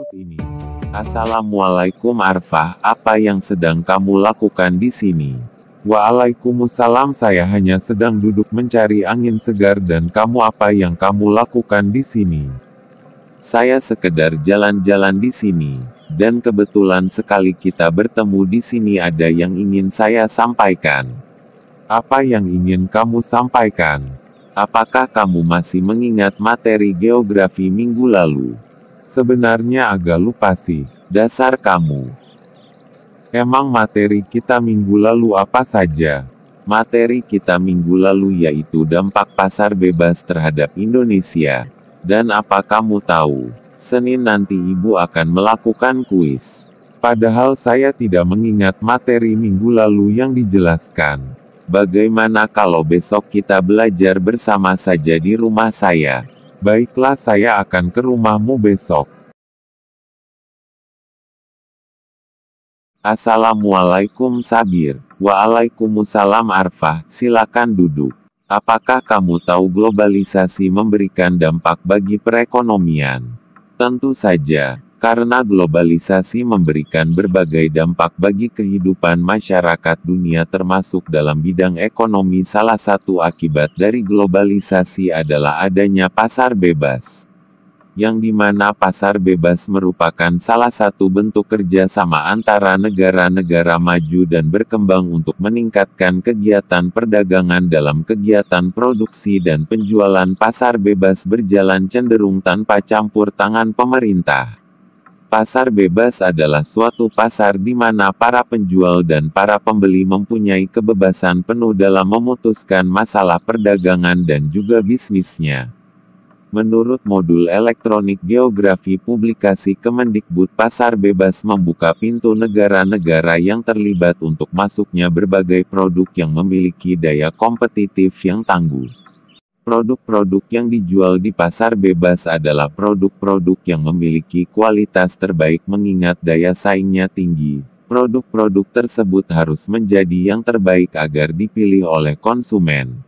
berikut ini. Assalamualaikum Arfah, apa yang sedang kamu lakukan di sini? Waalaikumsalam, saya hanya sedang duduk mencari angin segar dan kamu apa yang kamu lakukan di sini? Saya sekedar jalan-jalan di sini, dan kebetulan sekali kita bertemu di sini ada yang ingin saya sampaikan. Apa yang ingin kamu sampaikan? Apakah kamu masih mengingat materi geografi minggu lalu? Sebenarnya agak lupa sih. Dasar kamu. Emang materi kita minggu lalu apa saja? Materi kita minggu lalu yaitu dampak pasar bebas terhadap Indonesia. Dan apa kamu tahu? Senin nanti ibu akan melakukan kuis. Padahal saya tidak mengingat materi minggu lalu yang dijelaskan. Bagaimana kalau besok kita belajar bersama saja di rumah saya? Baiklah, saya akan ke rumahmu besok. Assalamualaikum Sabir. Waalaikumsalam Arfah, silakan duduk. Apakah kamu tahu globalisasi memberikan dampak bagi perekonomian? Tentu saja, karena globalisasi memberikan berbagai dampak bagi kehidupan masyarakat dunia termasuk dalam bidang ekonomi. Salah satu akibat dari globalisasi adalah adanya pasar bebas. Yang dimana pasar bebas merupakan salah satu bentuk kerjasama antara negara-negara maju dan berkembang untuk meningkatkan kegiatan perdagangan. Dalam kegiatan produksi dan penjualan, pasar bebas berjalan cenderung tanpa campur tangan pemerintah. Pasar bebas adalah suatu pasar di mana para penjual dan para pembeli mempunyai kebebasan penuh dalam memutuskan masalah perdagangan dan juga bisnisnya. Menurut modul elektronik geografi publikasi Kemendikbud, pasar bebas membuka pintu negara-negara yang terlibat untuk masuknya berbagai produk yang memiliki daya kompetitif yang tangguh. Produk-produk yang dijual di pasar bebas adalah produk-produk yang memiliki kualitas terbaik mengingat daya saingnya tinggi. Produk-produk tersebut harus menjadi yang terbaik agar dipilih oleh konsumen.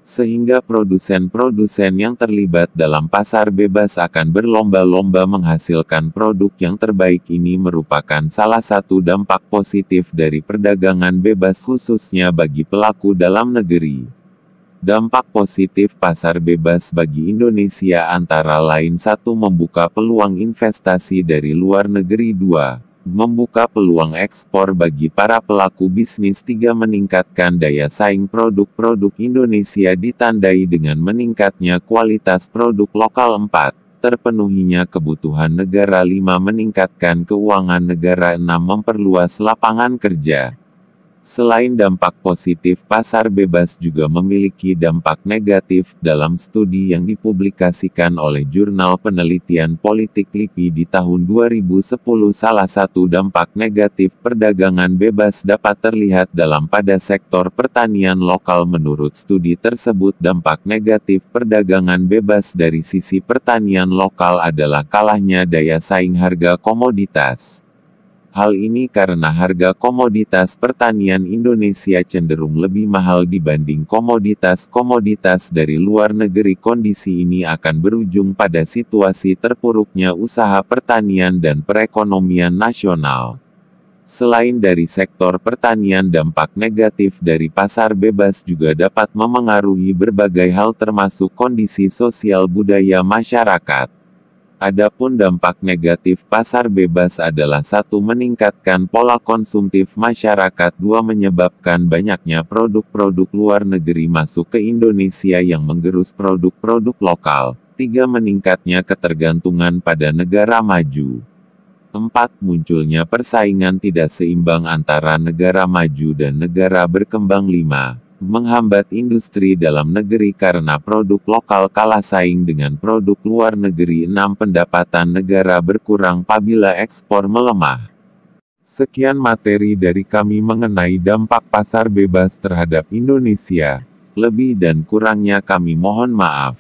Sehingga produsen-produsen yang terlibat dalam pasar bebas akan berlomba-lomba menghasilkan produk yang terbaik. Ini merupakan salah satu dampak positif dari perdagangan bebas khususnya bagi pelaku dalam negeri. Dampak positif pasar bebas bagi Indonesia antara lain: 1. Membuka peluang investasi dari luar negeri. 2. Membuka peluang ekspor bagi para pelaku bisnis. 3. Meningkatkan daya saing produk-produk Indonesia ditandai dengan meningkatnya kualitas produk lokal. 4. Terpenuhinya kebutuhan negara. 5. Meningkatkan keuangan negara. 6. Memperluas lapangan kerja. Selain dampak positif, pasar bebas juga memiliki dampak negatif. Dalam studi yang dipublikasikan oleh Jurnal Penelitian Politik LIPI di tahun 2010, salah satu dampak negatif perdagangan bebas dapat terlihat pada sektor pertanian lokal. Menurut studi tersebut, dampak negatif perdagangan bebas dari sisi pertanian lokal adalah kalahnya daya saing harga komoditas. Hal ini karena harga komoditas pertanian Indonesia cenderung lebih mahal dibanding komoditas-komoditas dari luar negeri. Kondisi ini akan berujung pada situasi terpuruknya usaha pertanian dan perekonomian nasional. Selain dari sektor pertanian, dampak negatif dari pasar bebas juga dapat memengaruhi berbagai hal termasuk kondisi sosial budaya masyarakat. Adapun dampak negatif pasar bebas adalah: 1. Meningkatkan pola konsumtif masyarakat. 2. Menyebabkan banyaknya produk-produk luar negeri masuk ke Indonesia yang menggerus produk-produk lokal. 3. Meningkatnya ketergantungan pada negara maju. 4. Munculnya persaingan tidak seimbang antara negara maju dan negara berkembang. 5. Menghambat industri dalam negeri karena produk lokal kalah saing dengan produk luar negeri. 6. Pendapatan negara berkurang apabila ekspor melemah. Sekian materi dari kami mengenai dampak pasar bebas terhadap Indonesia. Lebih dan kurangnya kami mohon maaf.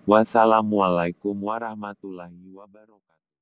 Wassalamualaikum warahmatullahi wabarakatuh.